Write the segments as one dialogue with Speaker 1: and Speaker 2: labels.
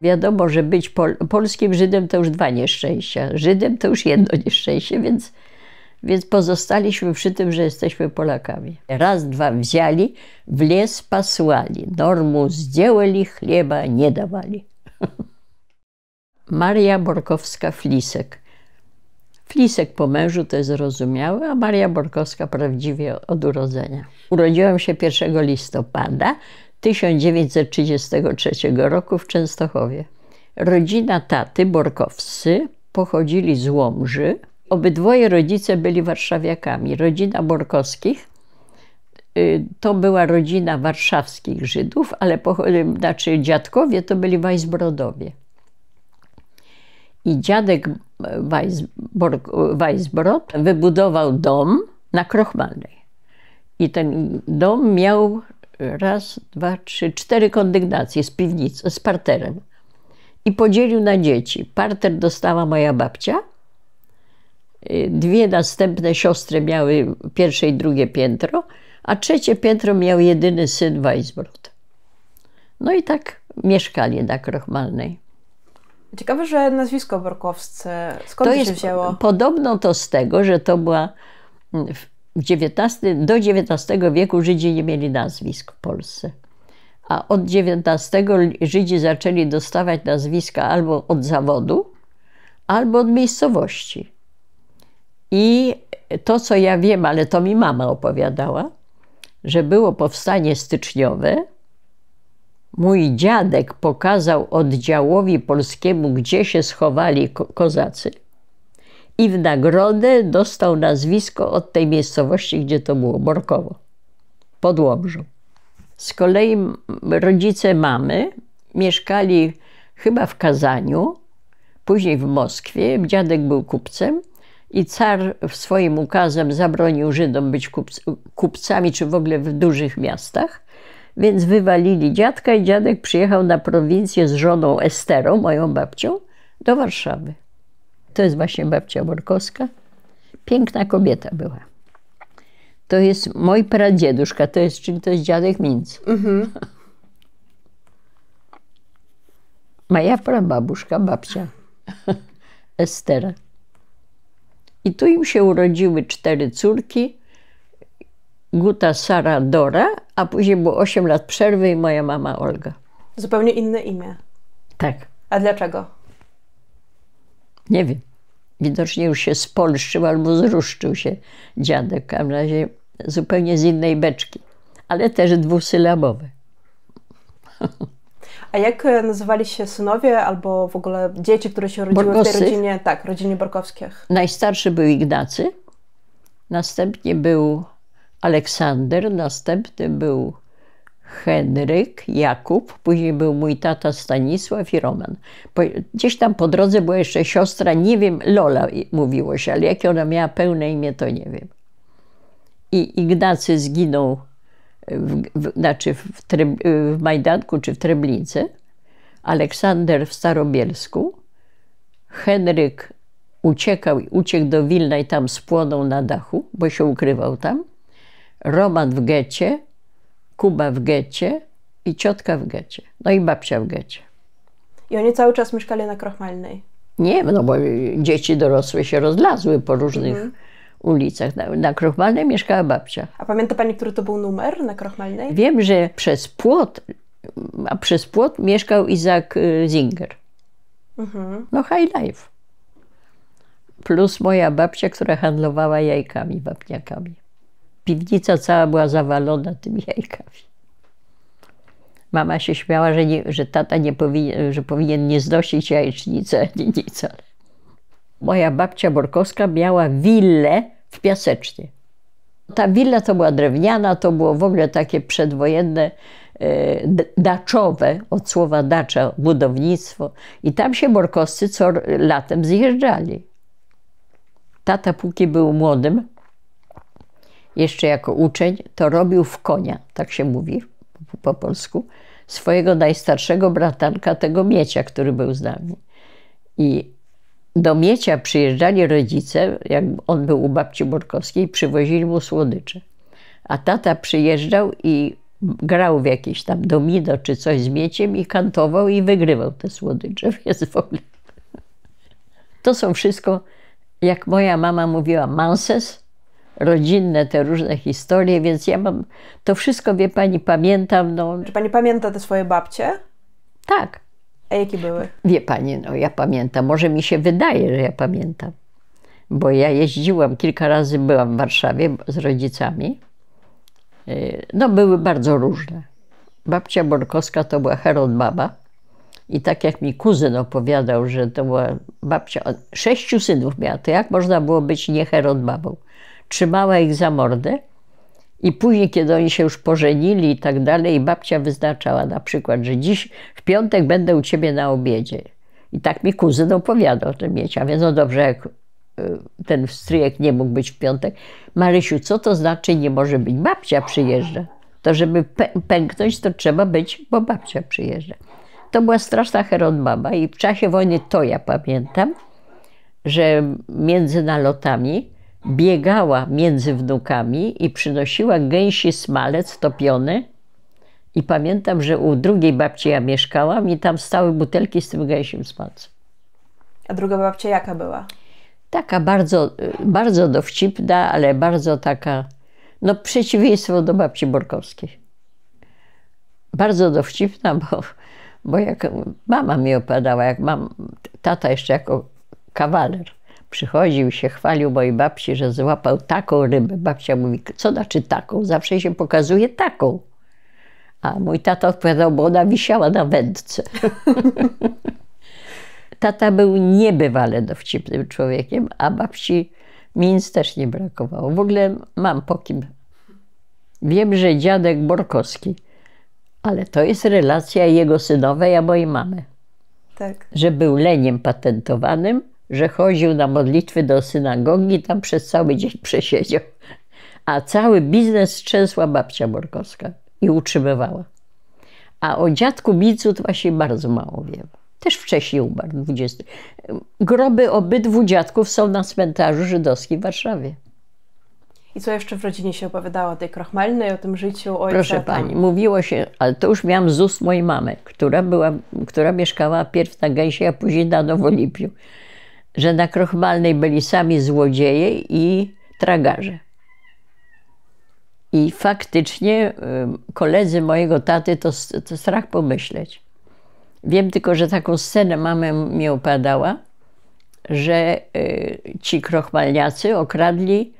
Speaker 1: Wiadomo, że być polskim Żydem to już 2 nieszczęścia. Żydem to już 1 nieszczęście, więc pozostaliśmy przy tym, że jesteśmy Polakami. Raz, 2 wzięli, w les pasłali, normu zdjęli, chleba nie dawali. Maria Borkowska-Flisek. Flisek po mężu to jest zrozumiałe, a Maria Borkowska prawdziwie od urodzenia. Urodziłam się 1 listopada 1933 roku w Częstochowie. Rodzina taty Borkowscy pochodzili z Łomży. Obydwoje rodzice byli warszawiakami. Rodzina Borkowskich to była rodzina warszawskich Żydów, ale znaczy dziadkowie to byli Weisbrodowie. I dziadek Weisbrod wybudował dom na Krochmalnej. I ten dom miał 1, 2, 3, 4 kondygnacje z piwnicą, z parterem. I podzielił na dzieci. Parter dostała moja babcia. 2 następne siostry miały 1. i 2. piętro, a 3. piętro miał jedyny syn Weisbrod. No i tak mieszkali na Krochmalnej.
Speaker 2: Ciekawe, że nazwisko Borkowscy, skąd to się wzięło?
Speaker 1: Podobno to z tego, że to była do XIX wieku Żydzi nie mieli nazwisk w Polsce. A od XIX Żydzi zaczęli dostawać nazwiska albo od zawodu, albo od miejscowości. I to, co ja wiem, ale to mi mama opowiadała, że było powstanie styczniowe. Mój dziadek pokazał oddziałowi polskiemu, gdzie się schowali kozacy i w nagrodę dostał nazwisko od tej miejscowości, gdzie to było, Borkowo, pod Łomżą. Z kolei rodzice mamy mieszkali chyba w Kazaniu, później w Moskwie. Dziadek był kupcem i car swoim ukazem zabronił Żydom być kupcami, czy w ogóle w dużych miastach. Więc wywalili dziadka i dziadek przyjechał na prowincję z żoną Esterą, moją babcią, do Warszawy. To jest właśnie babcia Borkowska. Piękna kobieta była. To jest mój pradzieduszka, to jest dziadek Minc. Moja prababuszka, babcia Estera. I tu im się urodziły 4 córki. Guta, Sara, Dora, a później było 8 lat przerwy i moja mama Olga.
Speaker 2: Zupełnie inne imię.
Speaker 1: Tak.
Speaker 2: A dlaczego?
Speaker 1: Nie wiem. Widocznie już się spolszczył albo zruszczył się dziadek, w każdym razie zupełnie z innej beczki, ale też 2-sylabowe.
Speaker 2: A jak nazywali się synowie albo w ogóle dzieci, które się urodziły w tej rodzinie? Tak, rodzinie Borkowskich.
Speaker 1: Najstarszy był Ignacy, następnie był Aleksander, następny był Henryk, Jakub, później był mój tata Stanisław i Roman. Gdzieś tam po drodze była jeszcze siostra, nie wiem, Lola mówiło się, ale jakie ona miała pełne imię, to nie wiem. I Ignacy zginął w Majdanku czy w Treblince, Aleksander w Starobielsku, Henryk uciekł do Wilna i tam spłonął na dachu, bo się ukrywał tam. Roman w getcie, Kuba w getcie i ciotka w getcie. No i babcia w getcie.
Speaker 2: I oni cały czas mieszkali na Krochmalnej?
Speaker 1: Nie, no bo dzieci dorosłe się rozlazły po różnych ulicach. Na Krochmalnej mieszkała babcia.
Speaker 2: A pamięta pani, który to był numer na Krochmalnej?
Speaker 1: Wiem, że przez płot mieszkał Izak Zinger. No high life. Plus moja babcia, która handlowała jajkami, wapniakami. Piwnica cała była zawalona tymi jajkami. Mama się śmiała, że tata powinien nie znosić jajecznicy ani nic. Ale moja babcia Borkowska miała willę w Piasecznie. Ta willa to była drewniana, to było w ogóle takie przedwojenne, daczowe, od słowa dacza, budownictwo. I tam się Borkowscy co latem zjeżdżali. Tata, póki był młodym, jeszcze jako uczeń, to robił w konia, tak się mówi po polsku, swojego najstarszego bratanka, tego Miecia, który był z nami. I do Miecia przyjeżdżali rodzice, jak on był u babci Borkowskiej, przywozili mu słodycze. A tata przyjeżdżał i grał w jakieś tam domino czy coś z mieciem i kantował i wygrywał te słodycze, więc w ogóle. To są wszystko, jak moja mama mówiła, manses, rodzinne te różne historie, więc ja mam to wszystko, wie pani, pamiętam. No.
Speaker 2: Czy pani pamięta te swoje babcie?
Speaker 1: Tak.
Speaker 2: A jakie były?
Speaker 1: Wie pani, no ja pamiętam, może mi się wydaje, że ja pamiętam, bo ja jeździłam, kilka razy byłam w Warszawie z rodzicami. No były bardzo różne. Babcia Borkowska to była Herod-baba i tak jak mi kuzyn opowiadał, że to była babcia, 6 synów miała, to jak można było być nie Herod-babą? Trzymała ich za mordę i później, kiedy oni się już pożenili i tak dalej, babcia wyznaczała na przykład, że dziś w piątek będę u ciebie na obiedzie. I tak mi kuzyn opowiadał o tym mieć, a więc no dobrze, jak ten stryjek nie mógł być w piątek. Marysiu, co to znaczy nie może być? Babcia przyjeżdża. To żeby pęknąć, to trzeba być, bo babcia przyjeżdża. To była straszna Herod-baba i w czasie wojny to ja pamiętam, że między nalotami biegała między wnukami i przynosiła gęsi smalec topiony. I pamiętam, że u drugiej babci ja mieszkałam i tam stały butelki z tym gęsim smalcem.
Speaker 2: A druga babcia jaka była? Taka
Speaker 1: bardzo, bardzo dowcipna, ale bardzo taka, no przeciwieństwo do babci Borkowskiej. Bardzo dowcipna, bo jak mama mi opowiadała, jak tata jeszcze jako kawaler przychodził i się chwalił mojej babci, że złapał taką rybę. Babcia mówi, co znaczy taką? Zawsze się pokazuje taką. A mój tata odpowiadał, bo ona wisiała na wędce. Tata był niebywale dowcipnym człowiekiem, a babci mi nic też nie brakowało. W ogóle mam po kim. Wiem, że dziadek Borkowski, ale to jest relacja jego synowej, a mojej mamy.
Speaker 2: Tak.
Speaker 1: Że był leniem patentowanym, że chodził na modlitwy do synagogi, tam przez cały dzień przesiedział. A cały biznes strzęsła babcia Borkowska i utrzymywała. A o dziadku Micu to właśnie bardzo mało wiem. Też wcześniej umarł, 20. Groby obydwu dziadków są na cmentarzu żydowskim w Warszawie.
Speaker 2: I co jeszcze w rodzinie się opowiadało o tej krochmalnej, o tym życiu ojca?
Speaker 1: Proszę pani, mówiło się, ale to już miałam z ust mojej mamy, która mieszkała pierw na Gęsie, a później na Nowolipiu, że na krochmalnej byli sami złodzieje i tragarze. I faktycznie koledzy mojego taty, to strach pomyśleć. Wiem tylko, że taką scenę mama mi opowiadała, że ci krochmalniacy okradli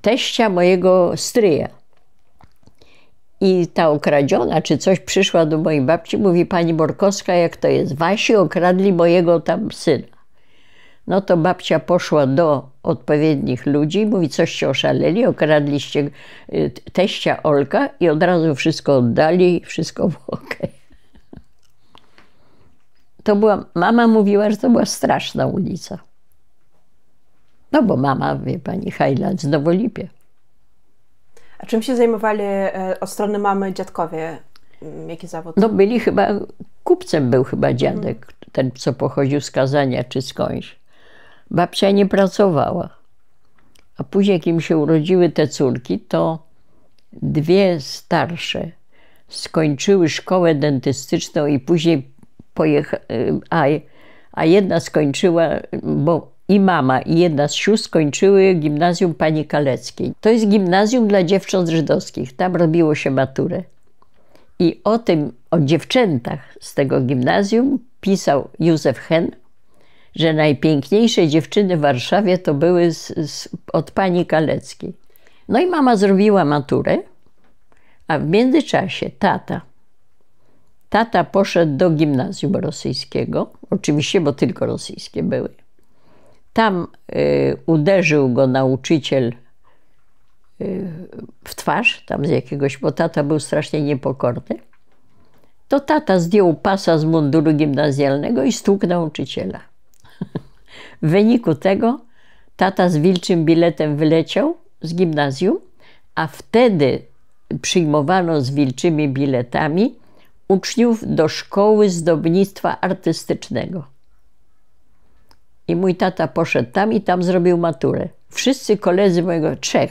Speaker 1: teścia mojego stryja. I ta okradziona, czy coś, przyszła do mojej babci, mówi, pani Borkowska, jak to jest? Wasi okradli mojego tam syna. No to babcia poszła do odpowiednich ludzi, mówi, coście oszaleli, okradliście teścia Olka i od razu wszystko oddali, wszystko w okej. To była, mama mówiła, że to była straszna ulica. No bo mama, wie pani, Highland z Nowolipia.
Speaker 2: A czym się zajmowali od strony mamy dziadkowie? Jaki zawód?
Speaker 1: No byli chyba, kupcem był chyba dziadek, ten co pochodził z Kazania czy skądś. Babcia nie pracowała. A później jak im się urodziły te córki, to dwie starsze skończyły szkołę dentystyczną i później pojechały, a jedna skończyła, bo i mama, i jedna z sióstr skończyły gimnazjum pani Kaleckiej. To jest gimnazjum dla dziewcząt żydowskich. Tam robiło się maturę. I o dziewczętach z tego gimnazjum pisał Józef Hen, że najpiękniejsze dziewczyny w Warszawie to były od pani Kaleckiej. No i mama zrobiła maturę, a w międzyczasie tata poszedł do gimnazjum rosyjskiego, oczywiście, bo tylko rosyjskie były. Tam uderzył go nauczyciel w twarz, tam z jakiegoś, bo tata był strasznie niepokorny. To tata zdjął pasa z munduru gimnazjalnego i stłukł nauczyciela. W wyniku tego tata z wilczym biletem wyleciał z gimnazjum, a wtedy przyjmowano z wilczymi biletami uczniów do szkoły zdobnictwa artystycznego. I mój tata poszedł tam i tam zrobił maturę. Wszyscy koledzy mojego, 3,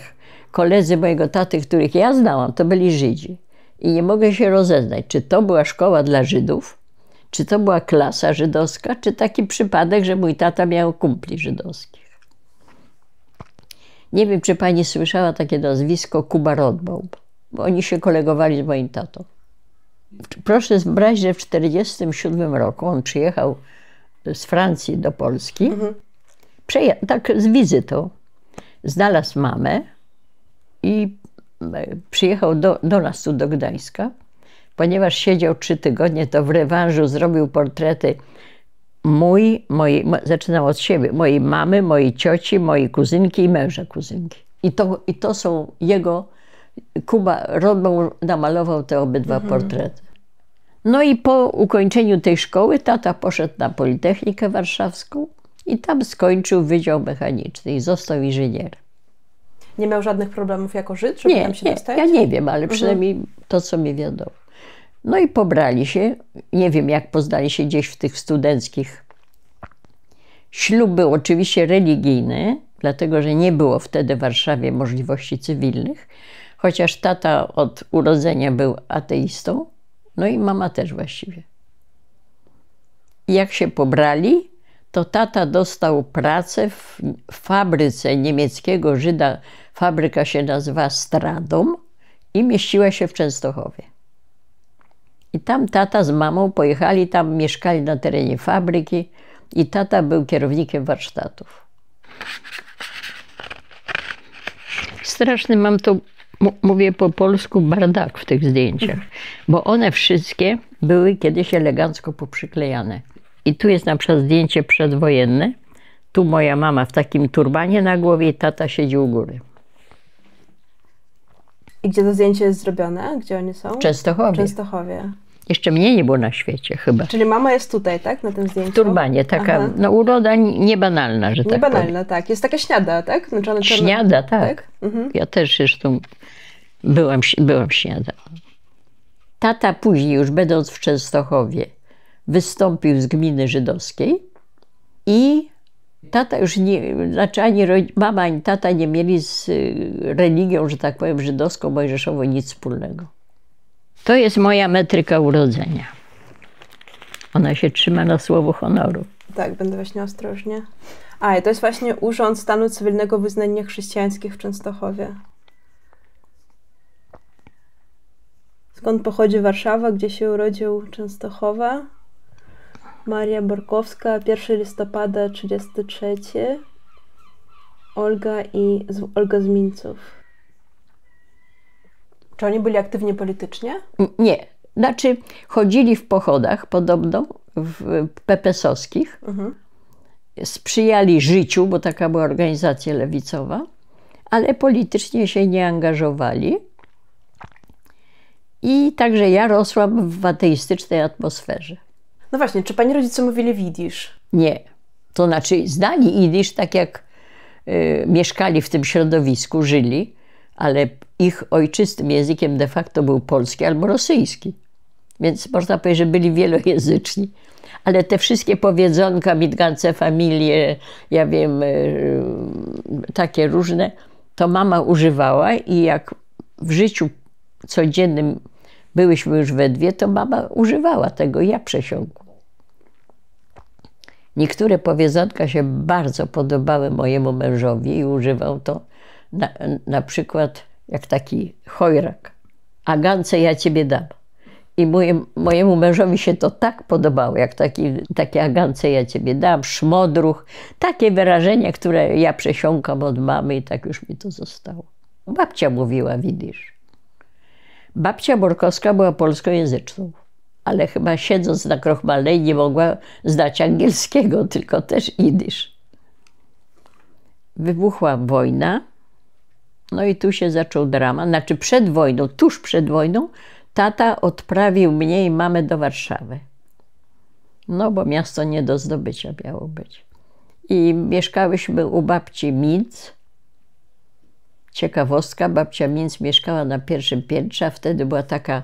Speaker 1: koledzy mojego taty, których ja znałam, to byli Żydzi. I nie mogę się rozeznać, czy to była szkoła dla Żydów, czy to była klasa żydowska, czy taki przypadek, że mój tata miał kumpli żydowskich. Nie wiem, czy pani słyszała takie nazwisko Kuba Rotbaum, bo oni się kolegowali z moim tatą. Proszę brać, że w 1947 roku on przyjechał z Francji do Polski, tak z wizytą, znalazł mamę i przyjechał do nas tu, do Gdańska. Ponieważ siedział 3 tygodnie, to w rewanżu zrobił portrety zaczynam od siebie, mojej mamy, mojej cioci, mojej kuzynki i męża kuzynki. I to są jego, Kuba Rotbaum namalował te obydwa portrety. No i po ukończeniu tej szkoły tata poszedł na Politechnikę Warszawską i tam skończył Wydział Mechaniczny i został inżynierem.
Speaker 2: Nie miał żadnych problemów jako Żyd, żeby tam się dostać?
Speaker 1: Ja nie wiem, ale przynajmniej to, co mi wiadomo. No i pobrali się, nie wiem jak poznali się gdzieś w tych studenckich. Ślub był oczywiście religijny, dlatego że nie było wtedy w Warszawie możliwości cywilnych, chociaż tata od urodzenia był ateistą, no i mama też właściwie. I jak się pobrali, to tata dostał pracę w fabryce niemieckiego Żyda. Fabryka się nazywa Stradom i mieściła się w Częstochowie. I tam tata z mamą pojechali, tam mieszkali na terenie fabryki i tata był kierownikiem warsztatów. Straszny mam to, mówię po polsku, bardak w tych zdjęciach, bo one wszystkie były kiedyś elegancko poprzyklejane. I tu jest na przykład zdjęcie przedwojenne, tu moja mama w takim turbanie na głowie i tata siedzi u góry.
Speaker 2: I gdzie to zdjęcie jest zrobione? Gdzie oni są?
Speaker 1: W Częstochowie.
Speaker 2: W Częstochowie.
Speaker 1: Jeszcze mnie nie było na świecie chyba.
Speaker 2: Czyli mama jest tutaj, tak? Na tym zdjęciu?
Speaker 1: W turbanie, taka no, uroda niebanalna, że tak powiem.
Speaker 2: Niebanalna, tak. Jest taka śniada, tak? Znaczy
Speaker 1: śniada, tak. Ja też zresztą byłam śniada. Tata później, już będąc w Częstochowie, wystąpił z gminy żydowskiej i tata już nie, znaczy ani mama, ani tata nie mieli z religią, że tak powiem, żydowską, mojżeszową nic wspólnego. To jest moja metryka urodzenia. Ona się trzyma na słowo honoru.
Speaker 2: Tak, będę właśnie ostrożnie. I to jest właśnie Urząd Stanu Cywilnego Wyznania Chrześcijańskich w Częstochowie. Skąd pochodzi Warszawa, gdzie się urodził Częstochowa? Maria Borkowska, 1 listopada 33. Olga z Mińców. Czy oni byli aktywni politycznie?
Speaker 1: Nie. Znaczy chodzili w pochodach podobno, pepesowskich. Sprzyjali życiu, bo taka była organizacja lewicowa, ale politycznie się nie angażowali. I także ja rosłam w ateistycznej atmosferze.
Speaker 2: No właśnie, czy pani rodzice mówili w jidysz?
Speaker 1: Nie. To znaczy znali jidysz, tak jak mieszkali w tym środowisku, żyli, ale ich ojczystym językiem de facto był polski albo rosyjski. Więc można powiedzieć, że byli wielojęzyczni. Ale te wszystkie powiedzonka, mitgance familie, ja wiem, takie różne, to mama używała i jak w życiu codziennym byłyśmy już we dwie, to mama używała tego i ja przesiąkłam. Niektóre powiedzonka się bardzo podobały mojemu mężowi i używał to na przykład jak taki chojrak. Agance ja ciebie dam. I mojemu mężowi się to tak podobało, jak takie agance ja ciebie dam, szmodruch. Takie wyrażenia, które ja przesiąkam od mamy i tak już mi to zostało. Babcia mówiła w jidysz. Babcia Borkowska była polskojęzyczną, ale chyba siedząc na krochmalnej nie mogła znać angielskiego, tylko też jidysz. Wybuchła wojna, no i tu się zaczął dramat. Znaczy przed wojną, tuż przed wojną, tata odprawił mnie i mamę do Warszawy. No bo miasto nie do zdobycia miało być. I mieszkałyśmy u babci Minc. Ciekawostka, babcia Minc mieszkała na pierwszym piętrze, a wtedy była taka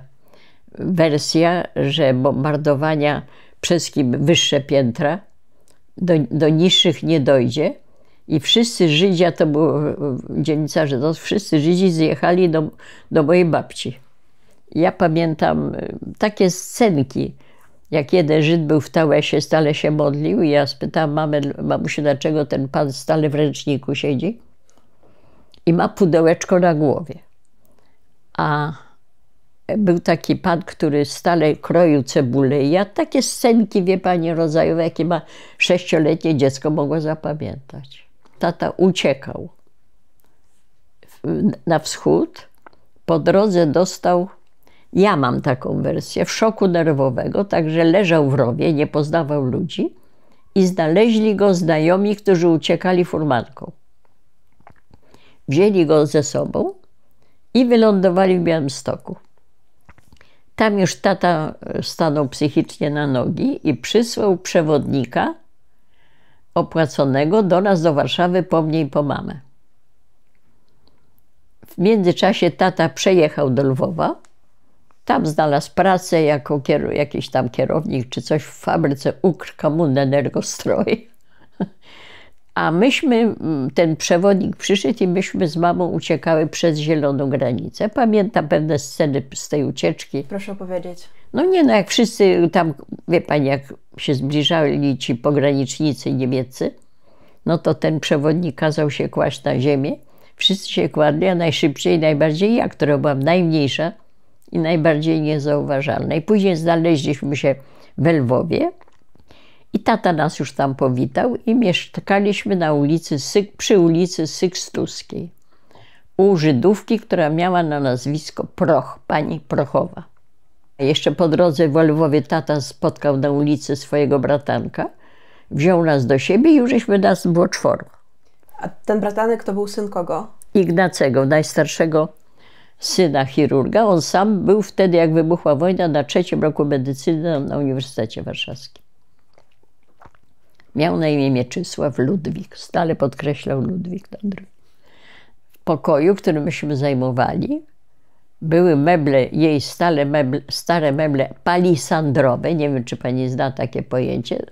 Speaker 1: wersja, że bombardowania przez kim wyższe piętra, do niższych nie dojdzie. I wszyscy Żydzi, a to było dziennikarze, to wszyscy Żydzi zjechali do mojej babci. Ja pamiętam takie scenki, jak jeden Żyd był w Tałesie, stale się modlił i ja spytałam mamę, mamusiu, dlaczego ten pan stale w ręczniku siedzi i ma pudełeczko na głowie. A był taki pan, który stale kroił cebulę i ja takie scenki, wie pani, rodzajowe, jakie ma 6-letnie dziecko mogło zapamiętać. Tata uciekał na wschód, po drodze dostał, ja mam taką wersję, w szoku nerwowego, także leżał w rowie, nie poznawał ludzi i znaleźli go znajomi, którzy uciekali furmanką. Wzięli go ze sobą i wylądowali w Białymstoku. Tam już tata stanął psychicznie na nogi i przysłał przewodnika opłaconego do nas, do Warszawy, po mnie i po mamę. W międzyczasie tata przejechał do Lwowa. Tam znalazł pracę jako jakiś tam kierownik czy coś w fabryce Ukrkommunenergostroj. A myśmy, ten przewodnik przyszedł i myśmy z mamą uciekały przez zieloną granicę. Pamiętam pewne sceny z tej ucieczki.
Speaker 2: Proszę opowiedzieć.
Speaker 1: No nie, no jak wszyscy tam, wie pani, jak się zbliżali ci pogranicznicy niemieccy, no to ten przewodnik kazał się kłaść na ziemię. Wszyscy się kładli, a najszybciej, najbardziej ja, która byłam najmniejsza i najbardziej niezauważalna. I później znaleźliśmy się w Lwowie i tata nas już tam powitał i mieszkaliśmy na ulicy, przy ulicy Sykstuskiej u Żydówki, która miała na nazwisko Proch, pani Prochowa. Jeszcze po drodze w Lwowie tata spotkał na ulicy swojego bratanka, wziął nas do siebie i już nas było 4.
Speaker 2: A ten bratanek to był syn kogo?
Speaker 1: Ignacego, najstarszego syna chirurga. On sam był wtedy, jak wybuchła wojna, na 3. roku medycyny na Uniwersytecie Warszawskim. Miał na imię Mieczysław Ludwik, stale podkreślał Ludwik na drugim. W pokoju, który myśmy zajmowali, były meble, jej stare meble palisandrowe, nie wiem, czy pani zna takie pojęcie.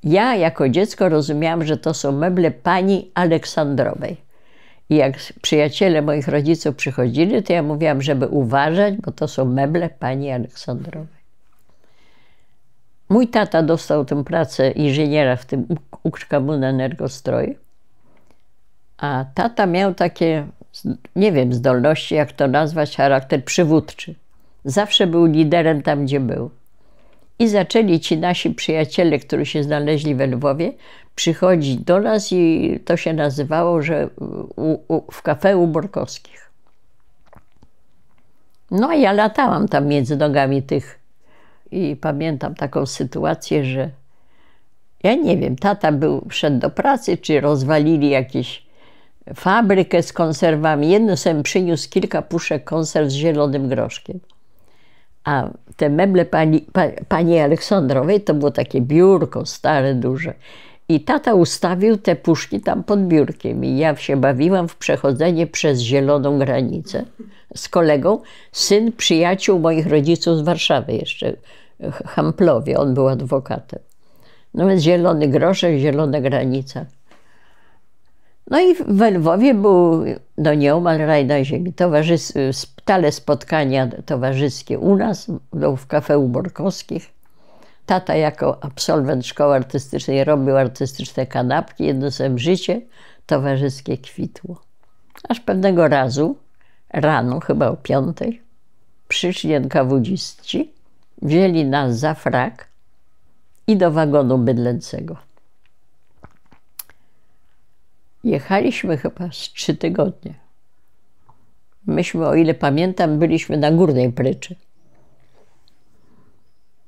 Speaker 1: Ja jako dziecko rozumiałam, że to są meble pani Aleksandrowej. I jak przyjaciele moich rodziców przychodzili, to ja mówiłam, żeby uważać, bo to są meble pani Aleksandrowej. Mój tata dostał tę pracę inżyniera w tym Ukrkommunenergostroj, a tata miał takie, nie wiem, zdolności, jak to nazwać, charakter przywódczy. Zawsze był liderem tam, gdzie był. I zaczęli ci nasi przyjaciele, którzy się znaleźli we Lwowie, przychodzić do nas i to się nazywało, że w kafe u Borkowskich. No a ja latałam tam między nogami tych i pamiętam taką sytuację, że ja nie wiem, tata szedł do pracy, czy rozwalili jakąś fabrykę z konserwami. Jedno sobie przyniósł kilka puszek konserw z zielonym groszkiem. A te meble pani Aleksandrowej to było takie biurko stare, duże. I tata ustawił te puszki tam pod biurkiem i ja się bawiłam w przechodzenie przez zieloną granicę z kolegą, syn przyjaciół moich rodziców z Warszawy jeszcze, Hamplowie, on był adwokatem. No więc zielony groszek, zielona granica. No i w Lwowie był no nieomal raj na ziemi. Stale spotkania towarzyskie u nas, w kafe u Borkowskich. Tata jako absolwent szkoły artystycznej robił artystyczne kanapki, jedno sobie życie towarzyskie kwitło. Aż pewnego razu, rano, chyba o 5, przyszli NKWD-ści, wzięli nas za frak i do wagonu bydlęcego. Jechaliśmy chyba z 3 tygodnie. Myśmy, o ile pamiętam, byliśmy na Górnej Pryczy.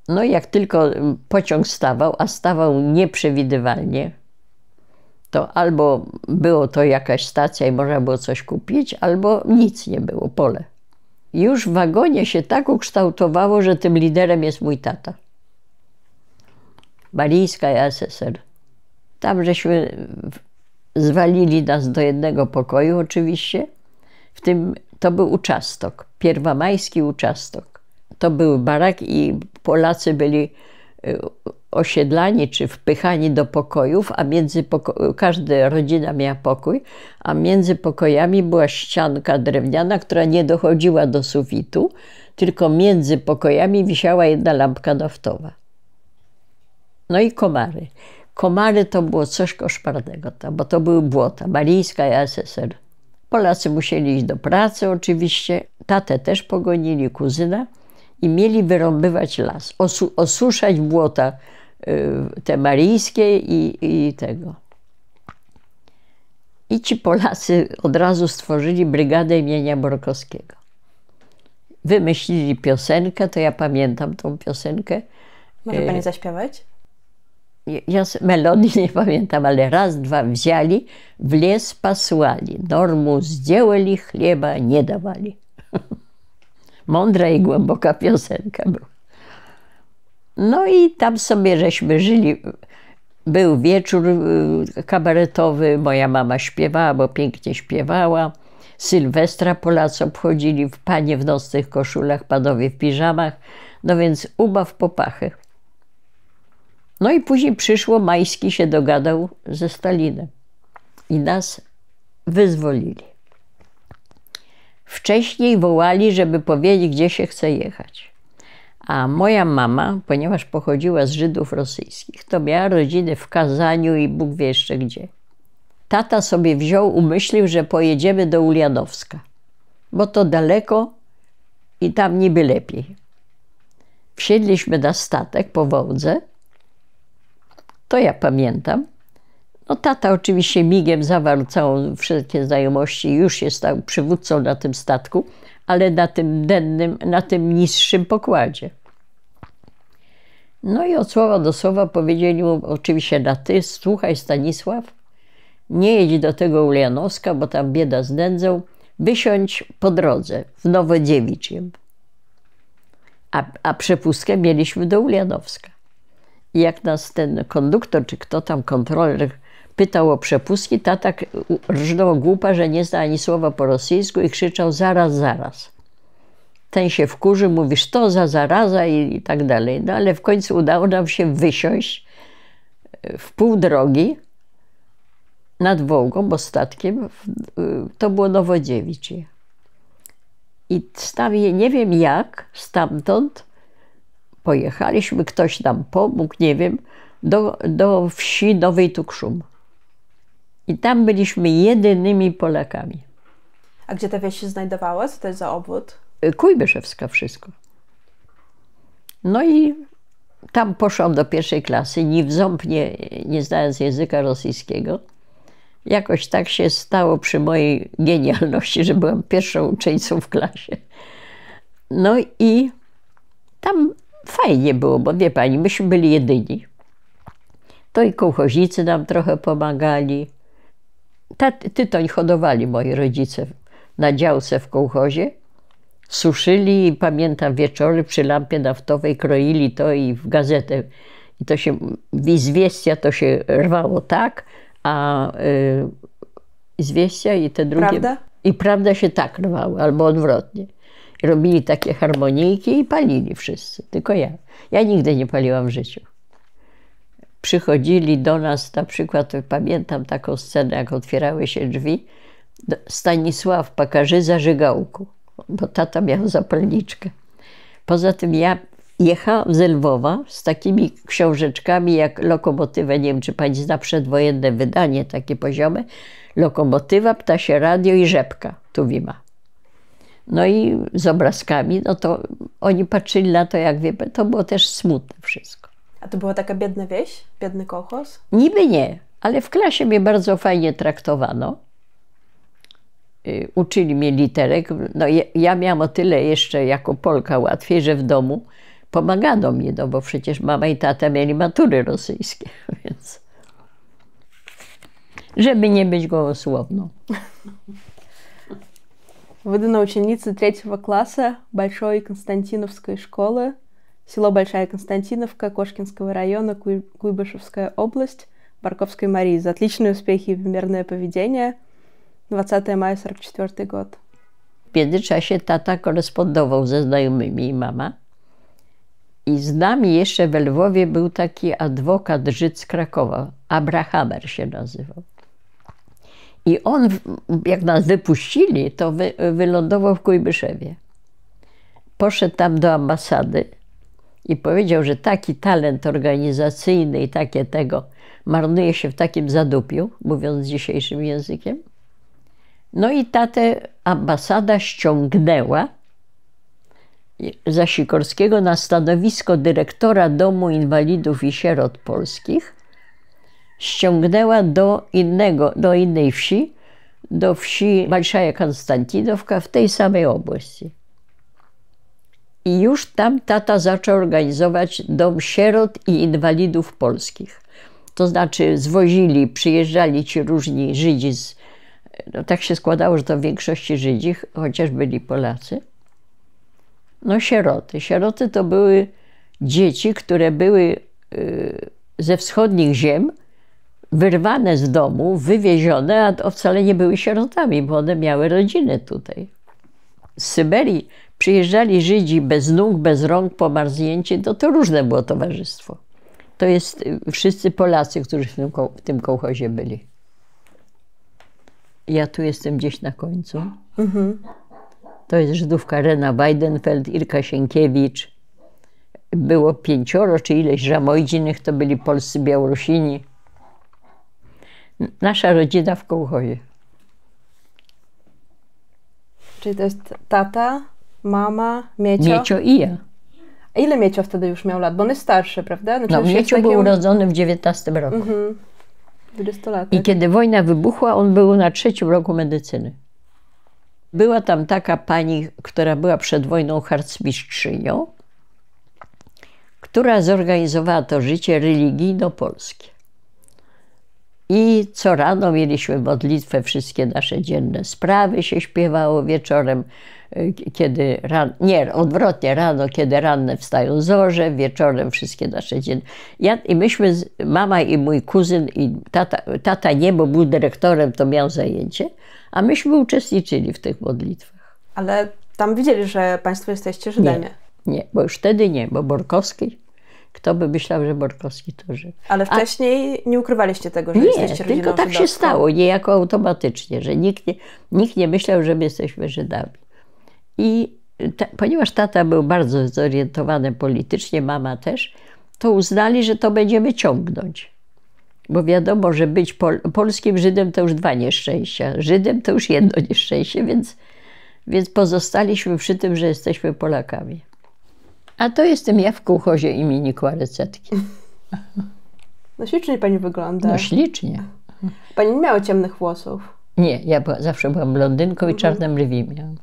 Speaker 1: No i jak tylko pociąg stawał, a stawał nieprzewidywalnie, to albo było to jakaś stacja i można było coś kupić, albo nic nie było, pole. Już w wagonie się tak ukształtowało, że tym liderem jest mój tata. Malijska i SSR. Tam żeśmy zwalili nas do jednego pokoju oczywiście. To był uczastok, Pierwomajski uczastok. To był barak i Polacy byli osiedlani czy wpychani do pokojów, a każda rodzina miała pokój, a między pokojami była ścianka drewniana, która nie dochodziła do sufitu, tylko między pokojami wisiała jedna lampka naftowa. No i komary. Komary to było coś koszmarnego, bo to były błota, Malijska i ASSR. Polacy musieli iść do pracy oczywiście, tatę też pogonili, kuzyna i mieli wyrąbywać las, osuszać błota te marijskie i tego. I ci Polacy od razu stworzyli Brygadę imienia Borkowskiego. Wymyślili piosenkę, to ja pamiętam tą piosenkę.
Speaker 2: Może pani zaśpiewać?
Speaker 1: Ja melodii nie pamiętam, ale raz, dwa wzięli, w les pasłali, normu zdziełali, chleba nie dawali. Mądra i głęboka piosenka była. No i tam sobie żeśmy żyli. Był wieczór kabaretowy, moja mama śpiewała, bo pięknie śpiewała. Sylwestra Polacy obchodzili, panie w nocnych koszulach, panowie w piżamach. No więc ubaw po pachy. No i później przyszło, Majski się dogadał ze Stalinem i nas wyzwolili. Wcześniej wołali, żeby powiedzieć, gdzie się chce jechać. A moja mama, ponieważ pochodziła z Żydów rosyjskich, to miała rodziny w Kazaniu i Bóg wie jeszcze gdzie. Tata sobie umyślił, że pojedziemy do Ulianowska, bo to daleko i tam niby lepiej. Wsiedliśmy na statek po Wołdze. To ja pamiętam. No tata oczywiście migiem zawarł wszystkie znajomości i już się stał przywódcą na tym statku, ale na tym dennym, na tym niższym pokładzie. No i od słowa do słowa powiedzieli mu oczywiście na ty, słuchaj Stanisław, nie jedź do tego Ulianowska, bo tam bieda z nędzą, wysiądź po drodze w Nowodziewicziem. A przepustkę mieliśmy do Ulianowska. I jak nas ten konduktor, czy kto tam, kontroler, pytał o przepustki, tata rżnął głupa, że nie zna ani słowa po rosyjsku i krzyczał zaraz, zaraz. Ten się wkurzył, mówisz to za zaraza i tak dalej. No ale w końcu udało nam się wysiąść w pół drogi nad Wołgą, bo statkiem to było Nowodziewicze. I nie wiem jak, stamtąd pojechaliśmy, ktoś nam pomógł, nie wiem, do wsi Nowej Tukszum. I tam byliśmy jedynymi Polakami.
Speaker 2: A gdzie ta wieś się znajdowała? Co to jest za obwód?
Speaker 1: Kujbyszewska wszystko. No i tam poszłam do pierwszej klasy, ni w ząb nie znając języka rosyjskiego. Jakoś tak się stało przy mojej genialności, że byłam pierwszą uczennicą w klasie. No i tam fajnie było, bo wie pani, myśmy byli jedyni. To i kołchoźnicy nam trochę pomagali. Tytoń hodowali moi rodzice na działce w kołchozie. Suszyli i pamiętam wieczory przy lampie naftowej kroili to i w gazetę. I to się, w Izwiestia to się rwało tak, a Izwiestia i te drugie...
Speaker 2: Prawda?
Speaker 1: I Prawda się tak rwały, albo odwrotnie. I robili takie harmonijki i palili wszyscy, tylko ja. Ja nigdy nie paliłam w życiu. Przychodzili do nas, na przykład pamiętam taką scenę, jak otwierały się drzwi, Stanisław pakarzy zażygałku, bo tata miał zapalniczkę. Poza tym ja jechałam z Lwowa z takimi książeczkami jak Lokomotywa, nie wiem czy pani zna przedwojenne wydanie, takie poziome, Lokomotywa, Ptasie Radio i Rzepka Tuwima. No i z obrazkami, no to oni patrzyli na to, jak wie, to było też smutne wszystko.
Speaker 2: A to była taka biedna wieś? Biedny kołchoz?
Speaker 1: Niby nie, ale w klasie mnie bardzo fajnie traktowano. Uczyli mnie literek. No ja miałam o tyle jeszcze jako Polka łatwiej, że w domu pomagano mi, no bo przecież mama i tata mieli matury rosyjskie, więc żeby nie być gołosłowną.
Speaker 2: Выдана ученица 3 класса Большой Константиновской школы, село Большая Константиновка, Кошкинского района, Куйбышевская область, Барковской Марии. За отличные успехи и примерное поведение. 20 maja 44 gод.
Speaker 1: W międzyczasie tata korespondował ze znajomymi i mama. I z nami jeszcze we Lwowie był taki adwokat Żyd z Krakowa, Abrahamer się nazywał. I on, jak nas wypuścili, to wylądował w Kujbyszewie. Poszedł tam do ambasady i powiedział, że taki talent organizacyjny i takie tego marnuje się w takim zadupiu, mówiąc dzisiejszym językiem. No i tatę ambasada ściągnęła za Sikorskiego na stanowisko dyrektora Domu Inwalidów i Sierot Polskich. Ściągnęła do innej wsi, do wsi Balszaja Konstantinowka w tej samej oblasti. I już tam tata zaczął organizować Dom Sierot i Inwalidów Polskich. To znaczy przyjeżdżali ci różni Żydzi, no tak się składało, że to w większości Żydzi, chociaż byli Polacy. No sieroty. Sieroty to były dzieci, które były ze wschodnich ziem, wyrwane z domu, wywiezione, a wcale nie były sierotami, bo one miały rodziny tutaj. Z Syberii przyjeżdżali Żydzi bez nóg, bez rąk, pomarznięci, to różne było towarzystwo. To jest wszyscy Polacy, którzy w tym kołchozie byli. Ja tu jestem gdzieś na końcu. To jest Żydówka Rena Weidenfeld, Irka Sienkiewicz. Było 5 czy ileś Żamojdzinych, to byli polscy Białorusini. Nasza rodzina w kołchozie.
Speaker 2: Czyli to jest tata, mama, Miecio?
Speaker 1: Miecio i ja.
Speaker 2: A ile Miecio wtedy już miał lat? Bo on jest starszy, prawda?
Speaker 1: No, Miecio był urodzony w 19 roku.
Speaker 2: 20-latek.
Speaker 1: I kiedy wojna wybuchła, on był na 3. roku medycyny. Była tam taka pani, która była przed wojną harcmistrzynią, która zorganizowała to życie religijno-polskie. I co rano mieliśmy modlitwę, wszystkie nasze dzienne sprawy się śpiewało wieczorem, kiedy odwrotnie, rano, kiedy ranne wstają zorze, wieczorem wszystkie nasze dzienne. I myśmy, mama i mój kuzyn, i tata nie, bo był dyrektorem, to miał zajęcie, a myśmy uczestniczyli w tych modlitwach.
Speaker 2: Ale tam widzieli, że państwo jesteście Żydami.
Speaker 1: Nie, bo już wtedy nie, bo Borkowski, kto by myślał, że Borkowski to Żyd.
Speaker 2: Ale wcześniej nie ukrywaliście tego, że jesteście rodziną
Speaker 1: tylko tak
Speaker 2: żydowską.
Speaker 1: się stało, niejako automatycznie, że nikt nie myślał, że my jesteśmy Żydami. I ponieważ tata był bardzo zorientowany politycznie, mama też, to uznali, że to będziemy ciągnąć. Bo wiadomo, że być polskim Żydem to już 2 nieszczęścia, Żydem to już 1 nieszczęście, więc pozostaliśmy przy tym, że jesteśmy Polakami. A to jestem ja w kołchozie imieni Kłarecetki.
Speaker 2: No ślicznie pani wygląda.
Speaker 1: No ślicznie.
Speaker 2: Pani nie miała ciemnych włosów.
Speaker 1: Nie, ja zawsze byłam blondynką i czarne brwi miałam.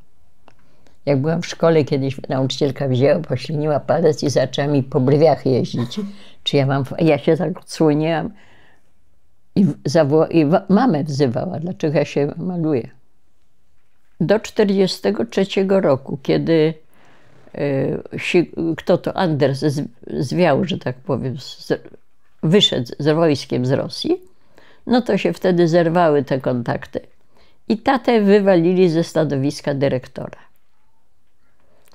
Speaker 1: Jak byłam w szkole, kiedyś nauczycielka wzięła, pośliniła palec i zaczęła mi po brwiach jeździć. Czy ja się tak odsłoniłam i mamę wzywała, dlaczego ja się maluję. Do 1943 roku, kiedy Anders zwiał, że tak powiem, wyszedł z wojskiem z Rosji, no to się wtedy zerwały te kontakty i tatę wywalili ze stanowiska dyrektora.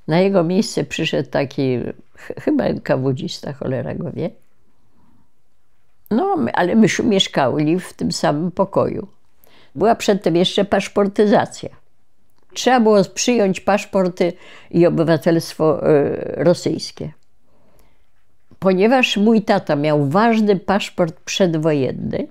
Speaker 1: Na jego miejsce przyszedł taki, chyba NKWD-ista, cholera go wie. No, ale myśmy mieszkali w tym samym pokoju. Była przedtem jeszcze paszportyzacja. Trzeba było przyjąć paszporty i obywatelstwo rosyjskie. Ponieważ mój tata miał ważny paszport przedwojenny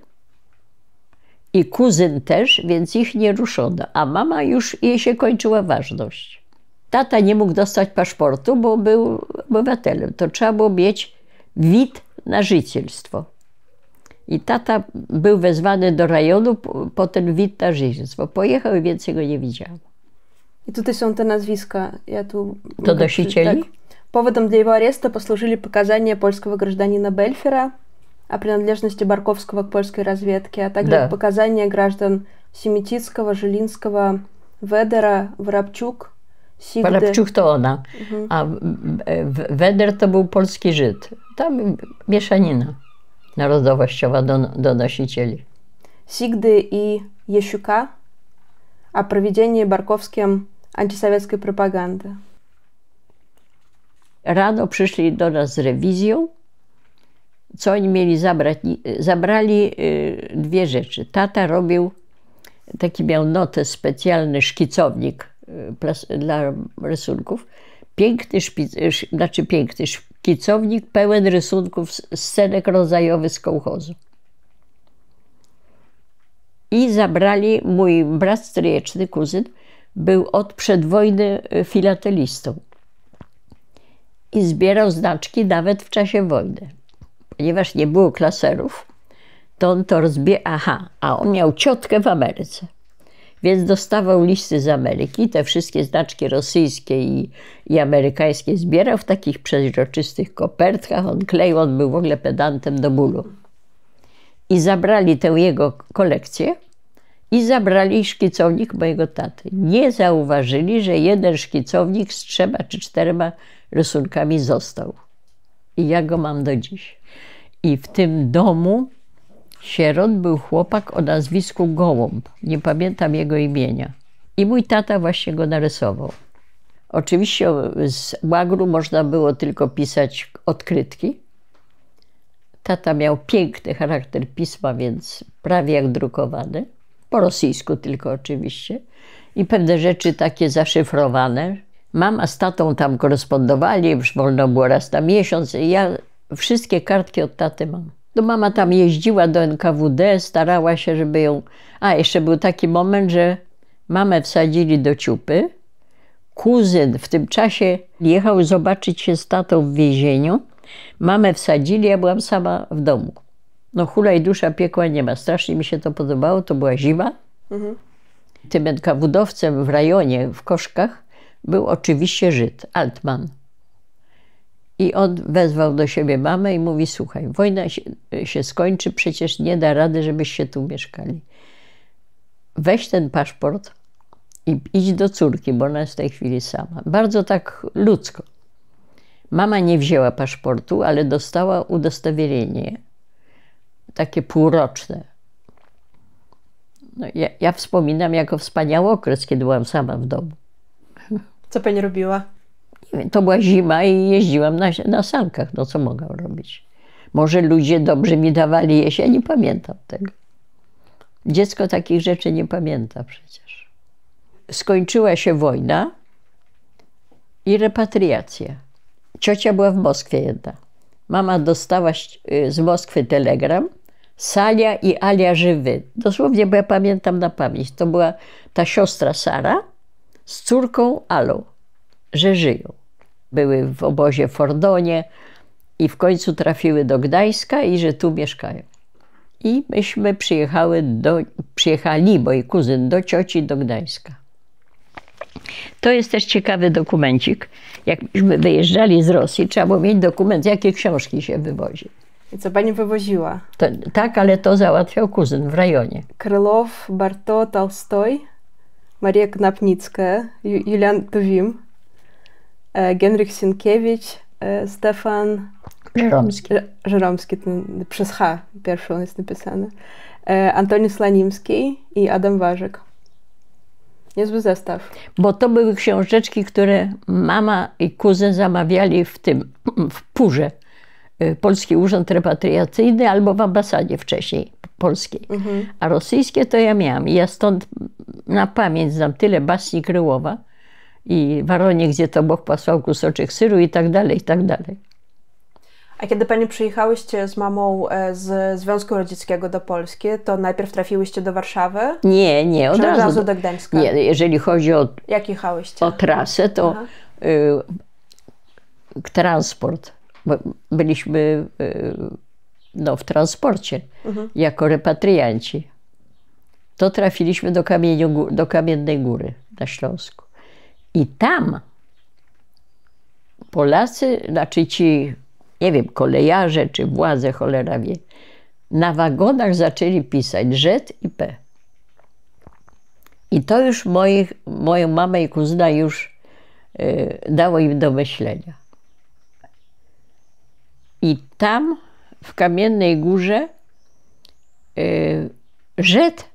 Speaker 1: i kuzyn też, więc ich nie ruszono, a mama już jej się kończyła ważność. Tata nie mógł dostać paszportu, bo był obywatelem. To trzeba było mieć wid na życielstwo. I tata był wezwany do rejonu po ten wid na życielstwo. Pojechał i więcej go nie widziałam.
Speaker 2: I tutaj są te nazwiska.
Speaker 1: To dosicieli?
Speaker 2: Так. Поводом для его ареста послужили показания польского гражданина Бельфера о принадлежности Барковского к польской разведке, а также показания граждан Семетицкого, Жилинского, Wedera, Worabczuk, Sigdy.
Speaker 1: Worabczuk to ona, a Weder to był polski Żyd. Tam mieszanina narodowościowa do nosicieli.
Speaker 2: Sigdy i Jesiuka о проведении Барковским антисоветской пропаганды.
Speaker 1: Rano przyszli do nas z rewizją. Co oni mieli zabrać? Zabrali dwie rzeczy. Tata robił, taki miał notę, specjalny szkicownik dla rysunków. Piękny szkicownik pełen rysunków scenek rodzajowych z kołchozu. I zabrali, mój brat stryjeczny, kuzyn, był od przedwojny filatelistą. I zbierał znaczki nawet w czasie wojny. Ponieważ nie było klaserów, to on to a on miał ciotkę w Ameryce. Więc dostawał listy z Ameryki, te wszystkie znaczki rosyjskie i amerykańskie zbierał w takich przeźroczystych kopertkach. On kleił, on był w ogóle pedantem do bólu. I zabrali tę jego kolekcję i zabrali szkicownik mojego taty. Nie zauważyli, że jeden szkicownik z 3 czy 4 rysunkami został. I ja go mam do dziś. I w tym domu sierot był chłopak o nazwisku Gołąb. Nie pamiętam jego imienia. I mój tata właśnie go narysował. Oczywiście z łagru można było tylko pisać odkrytki. Tata miał piękny charakter pisma, więc prawie jak drukowany. Po rosyjsku tylko oczywiście. I pewne rzeczy takie zaszyfrowane. Mama z tatą tam korespondowali, już wolno było raz na miesiąc. Ja wszystkie kartki od taty mam. No mama tam jeździła do NKWD, starała się, żeby ją... jeszcze był taki moment, że mamę wsadzili do ciupy. Kuzyn w tym czasie jechał zobaczyć się z tatą w więzieniu. Mamę wsadzili, ja byłam sama w domu. No hulaj dusza, piekła nie ma. Strasznie mi się to podobało, to była zima. Tym NKWD-owcem w rejonie, w Koszkach, był oczywiście Żyd, Altman. I on wezwał do siebie mamę i mówi, słuchaj, wojna się skończy, przecież nie da rady, żebyście tu mieszkali. Weź ten paszport i idź do córki, bo ona jest w tej chwili sama. Bardzo tak ludzko. Mama nie wzięła paszportu, ale dostała udostępnienie, takie półroczne. No, ja wspominam jako wspaniały okres, kiedy byłam sama w domu.
Speaker 2: Co pani robiła?
Speaker 1: To była zima i jeździłam na sankach. No co mogłam robić? Może ludzie dobrze mi dawali jeść, ja nie pamiętam tego. Dziecko takich rzeczy nie pamięta przecież. Skończyła się wojna i repatriacja. Ciocia była w Moskwie jedna. Mama dostała z Moskwy telegram. Salia i Alia żywy. Dosłownie, bo ja pamiętam na pamięć. To była ta siostra Sara z córką Alą, że żyją. Były w obozie w Fordonie i w końcu trafiły do Gdańska i że tu mieszkają. I myśmy przyjechali, mój kuzyn, do cioci do Gdańska. To jest też ciekawy dokumencik. Jak myśmy wyjeżdżali z Rosji, trzeba było mieć dokument, jakie książki się wywozi.
Speaker 2: I co pani wywoziła?
Speaker 1: Tak, ale to załatwiał kuzyn w rejonie.
Speaker 2: Krylow, Barto, Tolstoj, Maria Knapnicka, Julian Tuwim, Henryk Sienkiewicz, Stefan
Speaker 1: Żeromski.
Speaker 2: Żeromski, przez H pierwszy on jest napisany. Antoni Slanimski i Adam Warzyk. Niezły zestaw. Bo
Speaker 1: to były książeczki, które mama i kuzyn zamawiali w Purze. Polski Urząd Repatriacyjny albo w ambasadzie wcześniej polskiej. A rosyjskie to ja miałam. I ja stąd na pamięć znam tyle baśni Kryłowa i Waronie, gdzie to Bóg posłał kusoczek syru i tak dalej, i tak dalej.
Speaker 2: A kiedy pani przyjechałyście z mamą z Związku Radzieckiego do Polski, to najpierw trafiłyście do Warszawy?
Speaker 1: Nie, od
Speaker 2: razu do Gdańska?
Speaker 1: Nie, jeżeli chodzi o...
Speaker 2: Jak jechałyście?
Speaker 1: O trasę, to transport. Bo byliśmy w transporcie jako repatrianci. To trafiliśmy do Kamiennej Góry na Śląsku. I tam Polacy, znaczy ci, nie wiem, kolejarze czy władze, cholera wie, na wagonach zaczęli pisać Z i P. I to już moją mamę i kuzyna już dało im do myślenia. I tam w Kamiennej Górze Żyd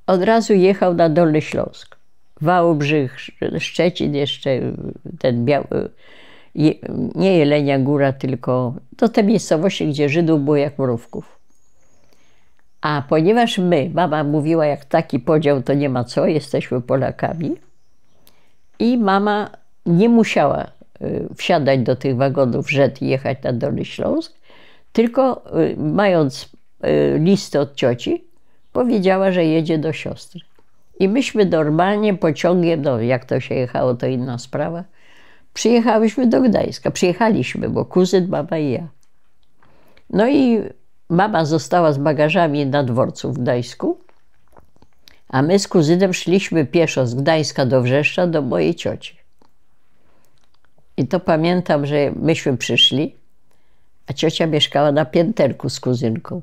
Speaker 1: od razu jechał na Dolny Śląsk. Wałbrzych, Szczecin jeszcze, ten biały. nie Jelenia Góra, tylko to te miejscowości, gdzie Żydów było jak mrówków. A ponieważ mama mówiła, jak taki podział, to nie ma co, jesteśmy Polakami. I mama nie musiała wsiadać do tych wagonów rzet i jechać na Dolny Śląsk, tylko mając list od cioci, powiedziała, że jedzie do siostry. I myśmy normalnie pociągiem, no jak to się jechało, to inna sprawa, przyjechałyśmy do Gdańska. Przyjechaliśmy, bo kuzyn, mama i ja. No i mama została z bagażami na dworcu w Gdańsku, a my z kuzynem szliśmy pieszo z Gdańska do Wrzeszcza do mojej cioci. I to pamiętam, że myśmy przyszli, a ciocia mieszkała na pięterku z kuzynką.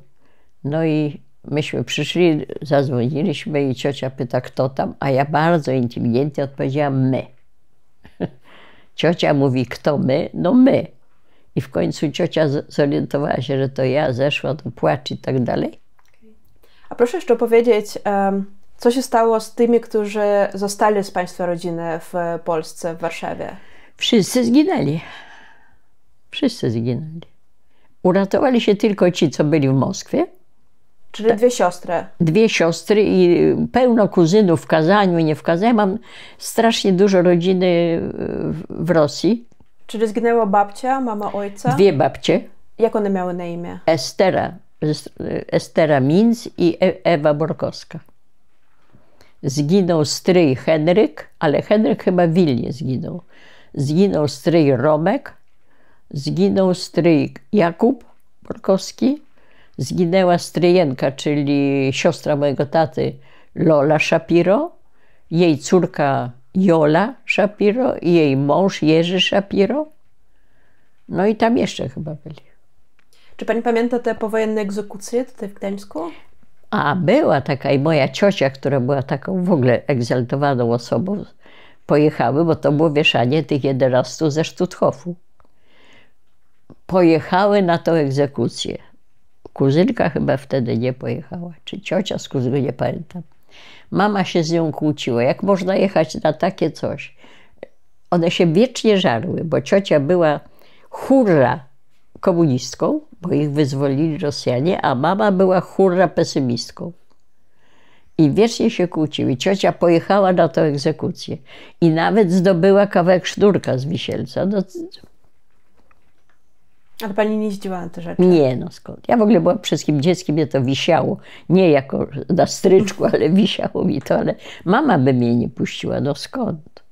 Speaker 1: No i myśmy przyszli, zadzwoniliśmy i ciocia pyta, kto tam, a ja bardzo inteligentnie odpowiedziałam, my. Ciocia mówi, kto my? No my. I w końcu ciocia zorientowała się, że to ja, zeszła do płacz i tak dalej.
Speaker 2: A proszę jeszcze powiedzieć, co się stało z tymi, którzy zostali z Państwa rodziny w Polsce, w Warszawie?
Speaker 1: Wszyscy zginęli. Wszyscy zginęli. Uratowali się tylko ci, co byli w Moskwie.
Speaker 2: Czyli dwie siostry.
Speaker 1: Dwie siostry i pełno kuzynów w Kazaniu i nie w Kazaniu. Mam strasznie dużo rodziny w Rosji.
Speaker 2: Czyli zginęła babcia, mama ojca?
Speaker 1: Dwie babcie.
Speaker 2: Jak one miały na imię?
Speaker 1: Estera Minc i Ewa Borkowska. Zginął stryj Henryk, ale Henryk chyba w Wilnie zginął. Zginął stryj Romek, zginął stryj Jakub Borkowski, zginęła stryjenka, czyli siostra mojego taty Lola Szapiro, jej córka Jola Szapiro i jej mąż Jerzy Szapiro. No i tam jeszcze chyba byli.
Speaker 2: Czy pani pamięta te powojenne egzekucje tutaj w Gdańsku?
Speaker 1: A była taka i moja ciocia, która była taką w ogóle egzaltowaną osobą, pojechały, bo to było wieszanie tych 11 ze Stutthofu. Pojechały na tą egzekucję. Kuzynka chyba wtedy nie pojechała, czy ciocia z kuzynką, nie pamiętam. Mama się z nią kłóciła, jak można jechać na takie coś. One się wiecznie żarły, bo ciocia była hurra komunistką, bo ich wyzwolili Rosjanie, a mama była hurra pesymistką. I wiecznie się kłóciły. Ciocia pojechała na tę egzekucję i nawet zdobyła kawałek sznurka z wisielca. No,
Speaker 2: ale pani nie jeździła na te rzeczy?
Speaker 1: nie, no skąd. Ja w ogóle byłam wszystkim dzieckiem, mnie to wisiało. Nie jako na stryczku, ale wisiało mi to, ale mama by mnie nie puściła, no skąd?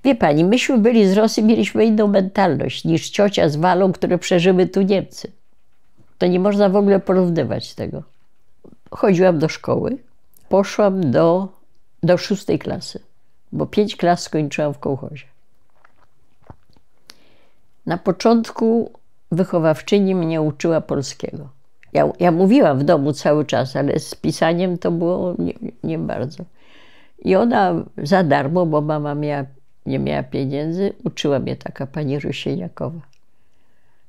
Speaker 1: Wie pani, myśmy byli z Rosji, mieliśmy inną mentalność niż ciocia z Walą, które przeżyły tu Niemcy. To nie można w ogóle porównywać tego. Chodziłam do szkoły, poszłam do 6. klasy, bo 5 klas skończyłam w kołchozie. Na początku wychowawczyni mnie uczyła polskiego. Ja mówiłam w domu cały czas, ale z pisaniem to było nie bardzo. I ona za darmo, bo mama nie miała pieniędzy, uczyła mnie taka pani Rusieniakowa.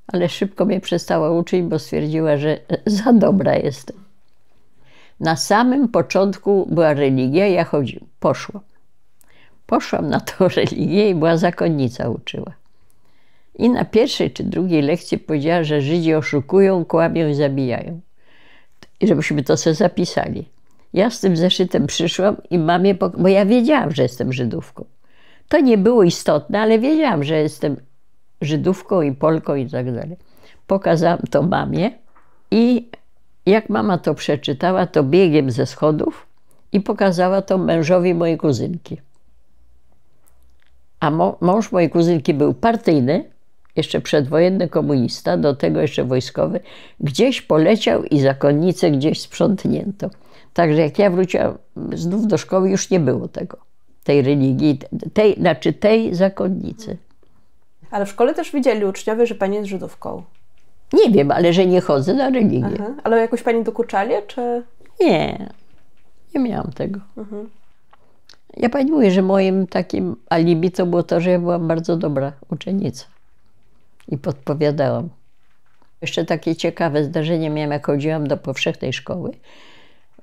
Speaker 1: Ale szybko mnie przestała uczyć, bo stwierdziła, że za dobra jestem. Na samym początku była religia, ja poszłam. Poszłam na tą religię i była zakonnica, uczyła. I na pierwszej czy drugiej lekcji powiedziała, że Żydzi oszukują, kłamią i zabijają. I żebyśmy to sobie zapisali. Ja z tym zeszytem przyszłam i mamie, bo ja wiedziałam, że jestem Żydówką. To nie było istotne, ale wiedziałam, że jestem Żydówką i Polką i tak dalej. Pokazałam to mamie i jak mama to przeczytała, to biegiem ze schodów i pokazała to mężowi mojej kuzynki. A mąż mojej kuzynki był partyjny, jeszcze przedwojenny komunista, do tego jeszcze wojskowy. Gdzieś poleciał i zakonnicę gdzieś sprzątnięto. Także jak ja wróciłam znów do szkoły, już nie było tego, tej religii, tej zakonnicy.
Speaker 2: Ale w szkole też widzieli uczniowie, że pani jest Żydówką.
Speaker 1: Nie wiem, ale że nie chodzę na religię.
Speaker 2: Aha. Ale jakoś pani dokuczali, czy?
Speaker 1: Nie, nie miałam tego. Ja pani mówię, że moim takim alibi to było to, że ja byłam bardzo dobra uczennica. I podpowiadałam. Jeszcze takie ciekawe zdarzenie miałam, jak chodziłam do powszechnej szkoły.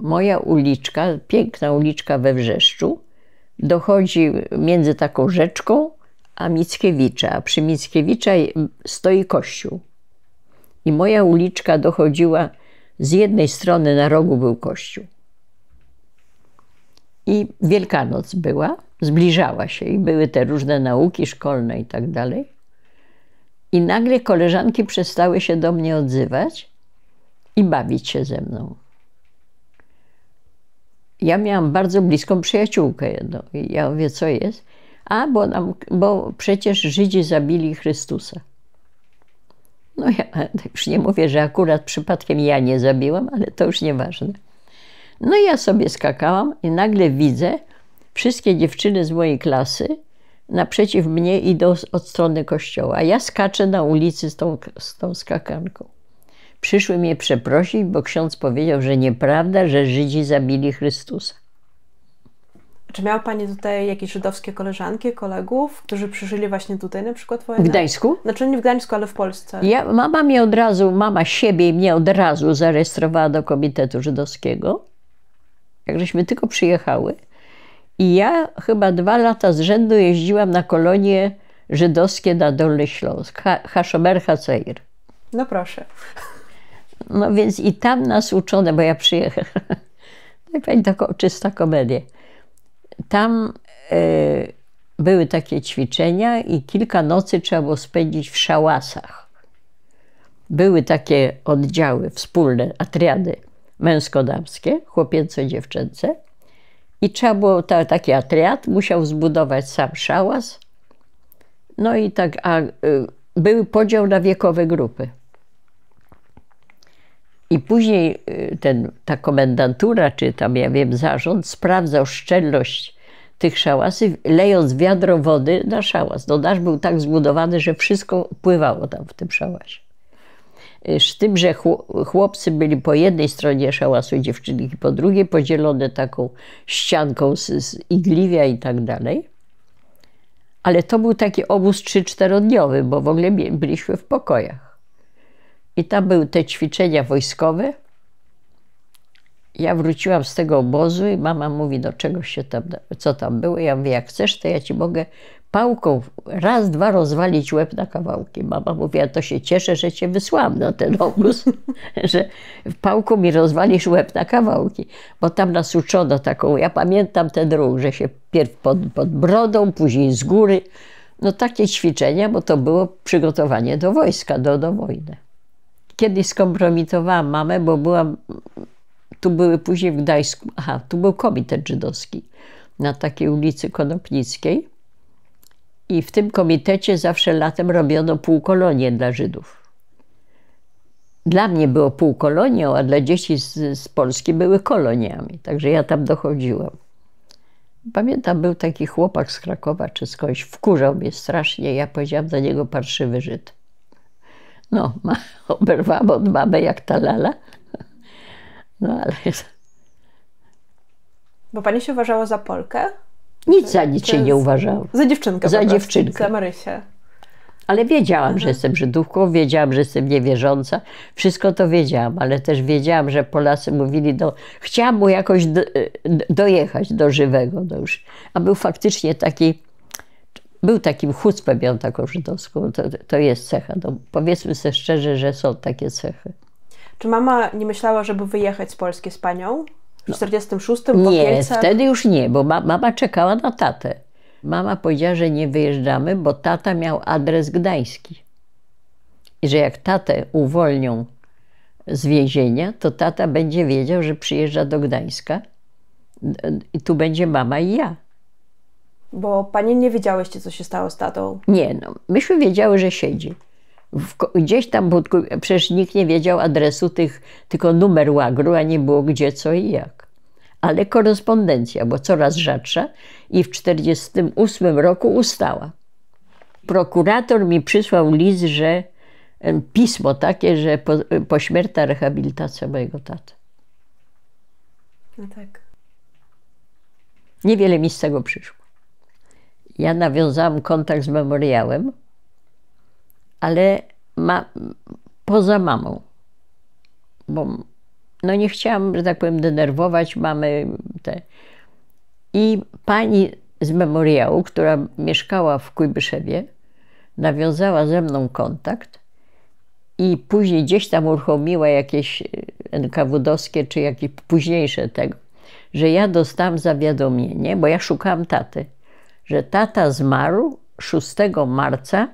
Speaker 1: Moja uliczka, piękna uliczka we Wrzeszczu, dochodzi między taką rzeczką, a Mickiewicza, a przy Mickiewicza stoi kościół. I moja uliczka dochodziła, z jednej strony na rogu był kościół. I Wielkanoc była, zbliżała się i były te różne nauki szkolne i tak dalej. I nagle koleżanki przestały się do mnie odzywać i bawić się ze mną. Ja miałam bardzo bliską przyjaciółkę jedną. I ja mówię, co jest? A, bo przecież Żydzi zabili Chrystusa. No ja już nie mówię, że akurat przypadkiem ja nie zabiłam, ale to już nieważne. No i ja sobie skakałam i nagle widzę, wszystkie dziewczyny z mojej klasy naprzeciw mnie idą od strony kościoła, a ja skaczę na ulicy z tą skakanką. Przyszły mnie przeprosić, bo ksiądz powiedział, że nieprawda, że Żydzi zabili Chrystusa.
Speaker 2: Czy miała Pani tutaj jakieś żydowskie koleżanki, kolegów, którzy przeżyli właśnie tutaj na przykład wojnę?
Speaker 1: W Gdańsku?
Speaker 2: Znaczy nie w Gdańsku, ale w Polsce.
Speaker 1: Mama siebie i mnie od razu zarejestrowała do Komitetu Żydowskiego. Jak żeśmy tylko przyjechały. I ja chyba 2 lata z rzędu jeździłam na kolonie żydowskie na Dolny Śląsk. Hashomer Haceir.
Speaker 2: No proszę.
Speaker 1: No więc i tam nas uczono, bo ja przyjechałam. No i pani, to czysta komedia. Tam były takie ćwiczenia i kilka nocy trzeba było spędzić w szałasach. Były takie oddziały wspólne, atriady męsko-damskie, chłopięco-dziewczęce. I trzeba było, taki atriad musiał zbudować sam szałas. No i tak, był podział na wiekowe grupy. I później ta komendantura, czy tam, ja wiem, zarząd sprawdzał szczelność tych szałasów, lejąc wiadro wody na szałas. No nasz był tak zbudowany, że wszystko pływało tam w tym szałasie. Z tym, że chłopcy byli po jednej stronie szałasu, dziewczynki po drugiej, podzielone taką ścianką z igliwia i tak dalej. Ale to był taki obóz 3-4-dniowy, bo w ogóle byliśmy w pokojach. I tam były te ćwiczenia wojskowe. Ja wróciłam z tego obozu i mama mówi, do czegoś się tam, co tam było. Ja mówię, jak chcesz, to ja ci mogę pałką raz, 2 rozwalić łeb na kawałki. Mama mówi, ja to się cieszę, że cię wysłałam na ten obóz, że pałką mi rozwalisz łeb na kawałki. Bo tam nas uczono taką, ja pamiętam ten ruch, że się pierw pod brodą, później z góry. No takie ćwiczenia, bo to było przygotowanie do wojska, do wojny. Kiedyś skompromitowałam mamę, bo tu były później w Gdańsku, tu był komitet żydowski na takiej ulicy Konopnickiej. I w tym komitecie zawsze latem robiono półkolonie dla Żydów. Dla mnie było półkolonią, a dla dzieci z Polski były koloniami. Także ja tam dochodziłam. Pamiętam, był taki chłopak z Krakowa czy skądś, wkurzał mnie strasznie. Ja powiedziałam do niego parszywy Żyd. No, oberwałam od mamy jak ta lala. No ale...
Speaker 2: Bo pani się uważała za Polkę?
Speaker 1: Nic za nic się nie uważałam.
Speaker 2: Za dziewczynkę
Speaker 1: Za dziewczynkę.
Speaker 2: Za Marysię.
Speaker 1: Ale wiedziałam, że jestem Żydówką, wiedziałam, że jestem niewierząca. Wszystko to wiedziałam, ale też wiedziałam, że Polacy mówili, chciałam mu jakoś dojechać do żywego. A był faktycznie taki, był takim chucpem, miał taką żydowską. To jest cecha. No, powiedzmy sobie szczerze, że są takie cechy.
Speaker 2: Czy mama nie myślała, żeby wyjechać z Polski z panią? W 46 po
Speaker 1: Nie,
Speaker 2: Kielcach?
Speaker 1: wtedy już nie, bo mama czekała na tatę. Mama powiedziała, że nie wyjeżdżamy, bo tata miał adres gdański. I że jak tatę uwolnią z więzienia, to tata będzie wiedział, że przyjeżdża do Gdańska i tu będzie mama i ja.
Speaker 2: Bo panie nie wiedziałyście, co się stało z tatą?
Speaker 1: Nie, no, myśmy wiedziały, że siedzi. Gdzieś tam, przecież nikt nie wiedział adresu tylko numer łagru, a nie było gdzie, co i jak. Ale korespondencja, bo coraz rzadsza i w 1948 roku ustała. Prokurator mi przysłał list, że pismo takie, że pośmiertna rehabilitacja mojego taty.
Speaker 2: No tak.
Speaker 1: Niewiele mi z tego przyszło. Ja nawiązałam kontakt z memoriałem, ale poza mamą, bo no nie chciałam, że tak powiem, denerwować mamy. I pani z memoriału, która mieszkała w Kujbyszewie, nawiązała ze mną kontakt i później gdzieś tam uruchomiła jakieś NKWD-owskie czy jakieś późniejsze tego, że ja dostałam zawiadomienie, bo ja szukałam taty, że tata zmarł 6 marca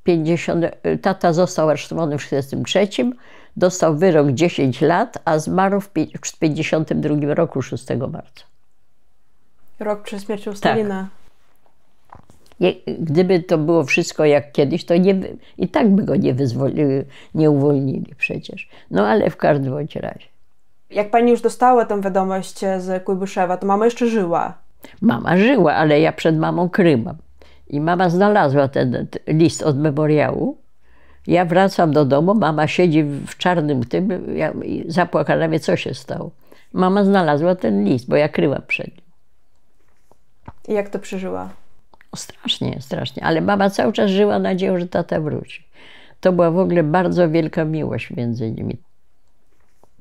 Speaker 1: 50, tata został aresztowany w 1943, dostał wyrok 10 lat, a zmarł w 1952 roku 6 marca.
Speaker 2: Rok przed śmiercią Stalina.
Speaker 1: Tak. Gdyby to było wszystko jak kiedyś, to i tak by go nie uwolnili przecież. No ale w każdym bądź razie.
Speaker 2: Jak pani już dostała tę wiadomość z Kujbyszewa, to mama jeszcze żyła.
Speaker 1: Mama żyła, ale ja przed mamą kryłam. I mama znalazła ten list od memoriału. Ja wracam do domu, mama siedzi w czarnym tym, ja zapłakana, wie, co się stało. Mama znalazła ten list, bo ja kryłam przed nim.
Speaker 2: I jak to przeżyła?
Speaker 1: Strasznie, strasznie. Ale mama cały czas żyła nadzieją, że tata wróci. To była w ogóle bardzo wielka miłość między nimi.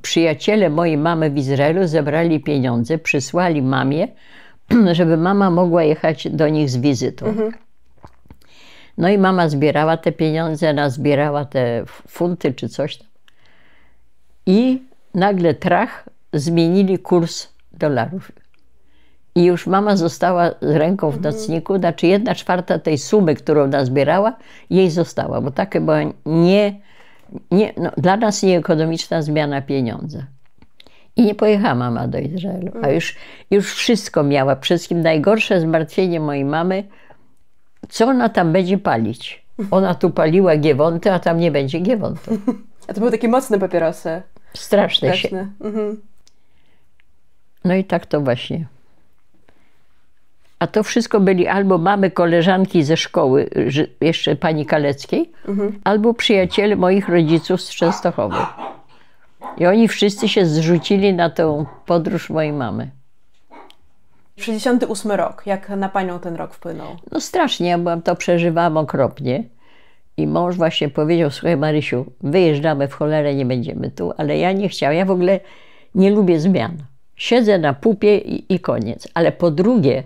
Speaker 1: Przyjaciele mojej mamy w Izraelu zebrali pieniądze, przysłali mamie, żeby mama mogła jechać do nich z wizytą. No i mama zbierała te pieniądze, nazbierała te funty czy coś tam. I nagle trach, zmienili kurs dolarów. I już mama została z ręką w nocniku, znaczy 1/4 tej sumy, którą nazbierała, jej została, bo taka była no, dla nas nieekonomiczna zmiana pieniądza. I nie pojechała mama do Izraelu, a już wszystko miała. Przede wszystkim najgorsze zmartwienie mojej mamy, co ona tam będzie palić. Ona tu paliła giewonty, a tam nie będzie giewontu.
Speaker 2: A to były takie mocne papierosy.
Speaker 1: Straszne. No i tak to właśnie. A to wszystko byli albo mamy koleżanki ze szkoły, jeszcze pani Kaleckiej, albo przyjaciele moich rodziców z Częstochowy. I oni wszyscy się zrzucili na tę podróż mojej mamy.
Speaker 2: 68 rok. Jak na panią ten rok wpłynął?
Speaker 1: No strasznie, ja to przeżywałam okropnie. I mąż właśnie powiedział: słuchaj Marysiu, wyjeżdżamy w cholerę, nie będziemy tu, ale ja nie chciałam. Ja w ogóle nie lubię zmian. Siedzę na pupie i koniec. Ale po drugie,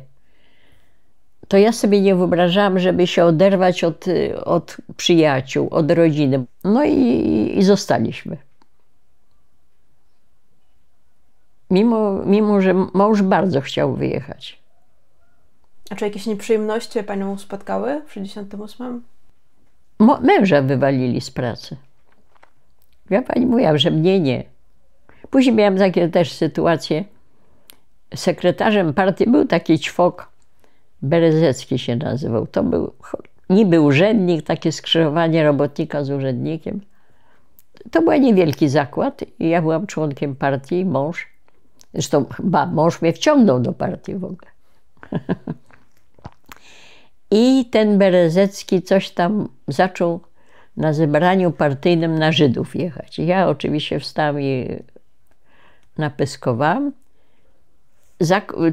Speaker 1: to ja sobie nie wyobrażałam, żeby się oderwać od przyjaciół, od rodziny. No i zostaliśmy. Mimo, że mąż bardzo chciał wyjechać.
Speaker 2: A czy jakieś nieprzyjemności panią spotkały w 68?
Speaker 1: Męża wywalili z pracy. Ja pani mówiłam, że mnie nie. Później miałam takie też sytuacje. Sekretarzem partii był taki ćwok, Berezecki się nazywał. To był niby urzędnik, takie skrzyżowanie robotnika z urzędnikiem. To był niewielki zakład i ja byłam członkiem partii, mąż. Zresztą chyba mąż mnie wciągnął do partii w ogóle. I ten Berezecki coś tam zaczął na zebraniu partyjnym na Żydów jechać. Ja oczywiście wstałam i napyskowałam.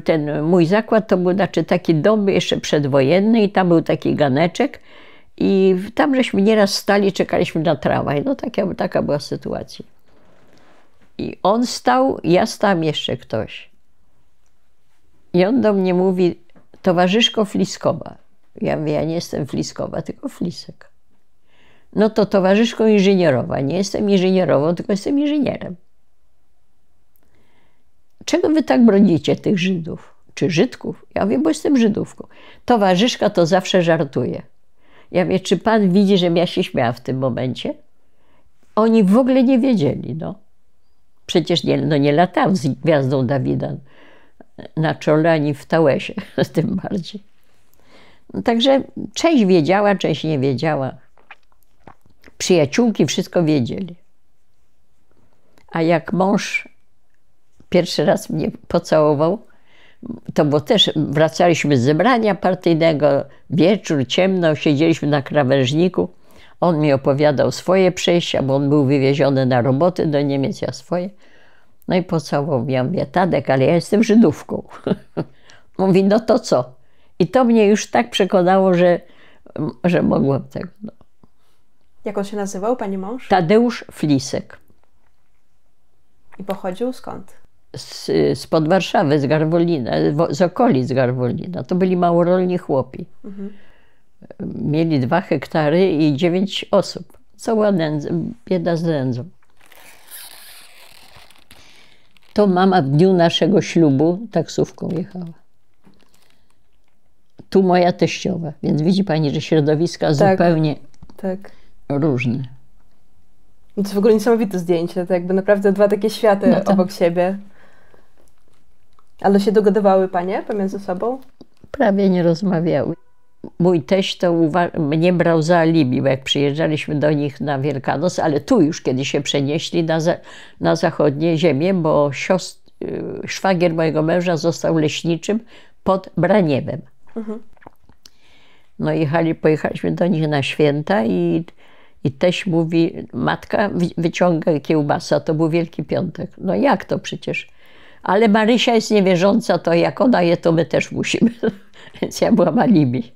Speaker 1: Ten mój zakład to był taki dom jeszcze przedwojenny i tam był taki ganeczek i tam żeśmy nieraz stali, czekaliśmy na tramwaj. No taka była sytuacja. I on stał, ja stałam, jeszcze ktoś. I on do mnie mówi: towarzyszko Fliskowa. Ja mówię: ja nie jestem Fliskowa, tylko Flisek. No to towarzyszko inżynierowa. Nie jestem inżynierową, tylko jestem inżynierem. Czego wy tak bronicie tych Żydów? Czy Żydków? Ja mówię: bo jestem Żydówką. Towarzyszka to zawsze żartuje. Ja mówię: czy pan widzi, że ja się śmiałam w tym momencie? Oni w ogóle nie wiedzieli, no. Przecież nie latałam z gwiazdą Dawida na czole, ani w Tałesie, tym bardziej. No, także część wiedziała, część nie wiedziała. Przyjaciółki wszystko wiedzieli. A jak mąż pierwszy raz mnie pocałował, to bo też wracaliśmy z zebrania partyjnego, wieczór, ciemno, siedzieliśmy na krawężniku. On mi opowiadał swoje przejścia, bo on był wywieziony na roboty do Niemiec, ja swoje. No i pocałował mnie. Ja mówię: Tadek, ale ja jestem Żydówką. Mówi: no to co? I to mnie już tak przekonało, że mogłam tego. No.
Speaker 2: Jak on się nazywał, pani mąż?
Speaker 1: Tadeusz Flisek.
Speaker 2: I pochodził skąd?
Speaker 1: spod Warszawy, z Garwolina, z okolic Garwolina. To byli małorolni chłopi. Mieli 2 hektary i 9 osób. Cała bieda z nędzą. To mama w dniu naszego ślubu taksówką jechała. Tu moja teściowa. Więc widzi pani, że środowiska zupełnie różne.
Speaker 2: To jest w ogóle niesamowite zdjęcie. To jakby naprawdę 2 takie światy obok siebie. Ale się dogadywały panie pomiędzy sobą?
Speaker 1: Prawie nie rozmawiały. Mój teść to mnie brał za alibi, bo jak przyjeżdżaliśmy do nich na Wielkanoc, ale tu już kiedy się przenieśli na zachodnie ziemię, bo szwagier mojego męża został leśniczym pod Braniewem. No pojechaliśmy do nich na święta i teść mówi, matka wyciąga kiełbasa, to był Wielki Piątek. No jak to przecież? Ale Marysia jest niewierząca, to jak ona je, to my też musimy. Więc ja byłam alibi.